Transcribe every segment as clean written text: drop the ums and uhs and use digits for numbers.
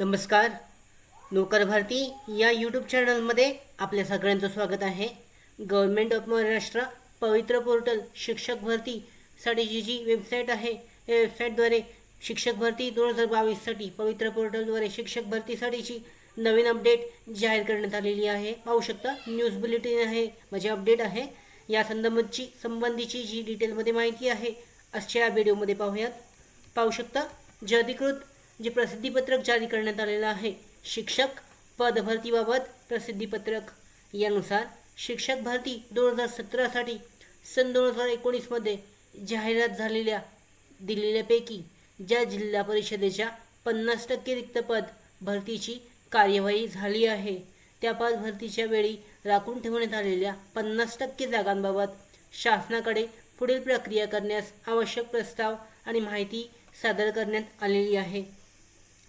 नमस्कार. नोकर भारती या यूट्यूब चॅनलमध्ये आपल्या सगळ्यांचं स्वागत आहे. गव्हर्नमेंट ऑफ महाराष्ट्र पवित्र पोर्टल शिक्षक भरतीसाठीची जी वेबसाईट आहे या वेबसाईटद्वारे शिक्षक भरती 2022साठी पवित्र पोर्टलद्वारे शिक्षक भरतीसाठीची नवीन अपडेट जाहीर करण्यात आलेली आहे. पाहू शकता न्यूज बुलेटिन आहे, म्हणजे अपडेट आहे. या संबंधीची जी डिटेलमध्ये माहिती आहे आजच्या व्हिडिओमध्ये पाहू शकता. जे अधिकृत जे प्रसिद्धीपत्रक जारी करण्यात आलेलं आहे शिक्षक पदभरतीबाबत प्रसिद्धीपत्रक यानुसार शिक्षक भरती 2017साठी सन 2019मध्ये जाहिरात दिलेल्यापैकी ज्या जिल्हा परिषदेच्या 50% रिक्त पद भरतीची कार्यवाही झाली आहे त्या पद भरतीच्या वेळी राखून ठेवण्यात आलेल्या 50% जागांबाबत शासनाकडे पुढील प्रक्रिया करण्यास आवश्यक प्रस्ताव आणि माहिती सादर करण्यात आलेली आहे.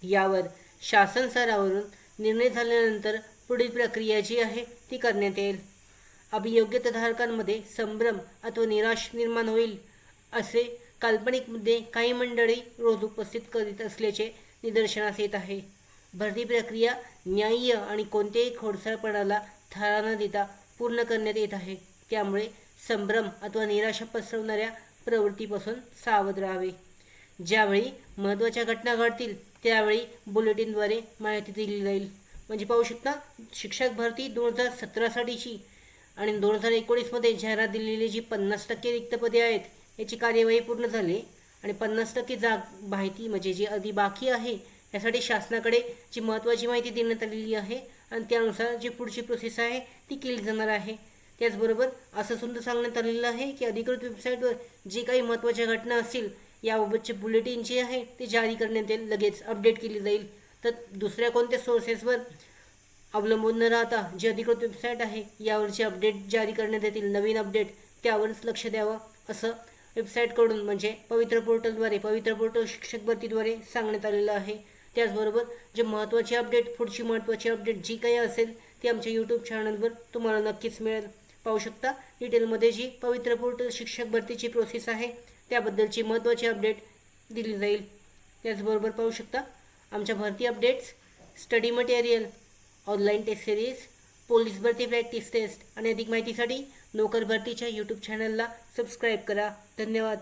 यावर शासन स्तरावरून निर्णय झाल्यानंतर पुढील प्रक्रिया जी आहे ती करण्यात येईल. अभियोग्यताधारकांमध्ये संभ्रम अथवा निराश निर्माण होईल असे काल्पनिक मुद्दे काही मंडळी रोज उपस्थित करीत असल्याचे निदर्शनास येत आहे. भरती प्रक्रिया न्याय्य आणि कोणत्याही खोडसाळपणाला थारा न देता पूर्ण करण्यात येत आहे. त्यामुळे संभ्रम अथवा निराशा पसरवणाऱ्या प्रवृत्तीपासून सावध राहावे. ज्यावेळी महत्त्वाच्या घटना घडतील त्यावेळी बुलेटिनद्वारे माहिती दिली जाईल. म्हणजे पाहू शकता शिक्षक भरती 2017साठीची आणि 2019मध्ये जाहिरात दिलेली जी 50% रिक्त पदे आहेत याची कार्यवाही पूर्ण झाली आणि 50% माहिती म्हणजे जी आधी बाकी आहे यासाठी शासनाकडे जी महत्त्वाची माहिती देण्यात आलेली आहे आणि त्यानुसार जी पुढची प्रोसेस आहे ती केली जाणार आहे. त्याचबरोबर असं सुद्धा सांगण्यात आलेलं आहे की अधिकृत वेबसाईटवर जे काही महत्त्वाच्या घटना असतील याबाबतचे बुलेटिन जे आहे ते जारी करण्यात येईल, लगेच अपडेट केली जाईल. तर दुसऱ्या कोणत्या सोर्सेसवर अवलंबून न राहता जी अधिकृत वेबसाईट आहे यावरचे अपडेट जारी करण्यात येतील, नवीन अपडेट त्यावरच लक्ष द्यावं असं वेबसाईटकडून म्हणजे पवित्र पोर्टल शिक्षक भरतीद्वारे सांगण्यात आलेलं आहे. त्याचबरोबर जे महत्त्वाचे अपडेट, पुढची महत्त्वाची अपडेट जी काही असेल ती आमच्या यूट्यूब चॅनलवर तुम्हाला नक्कीच मिळेल. पाहू शकता डिटेलमध्ये जी पवित्र पोर्टल शिक्षक भरतीची प्रोसेस आहे त्याबद्दलची महत्त्वाची अपडेट दिली जाईल. त्याचबरोबर पाहू शकता आमच्या भरती updates, study material, online test series, police भरती प्रॅक्टिस टेस्ट आणि अधिक माहितीसाठी नोकर भरतीच्या यूट्यूब चॅनलला सबस्क्राईब करा. धन्यवाद.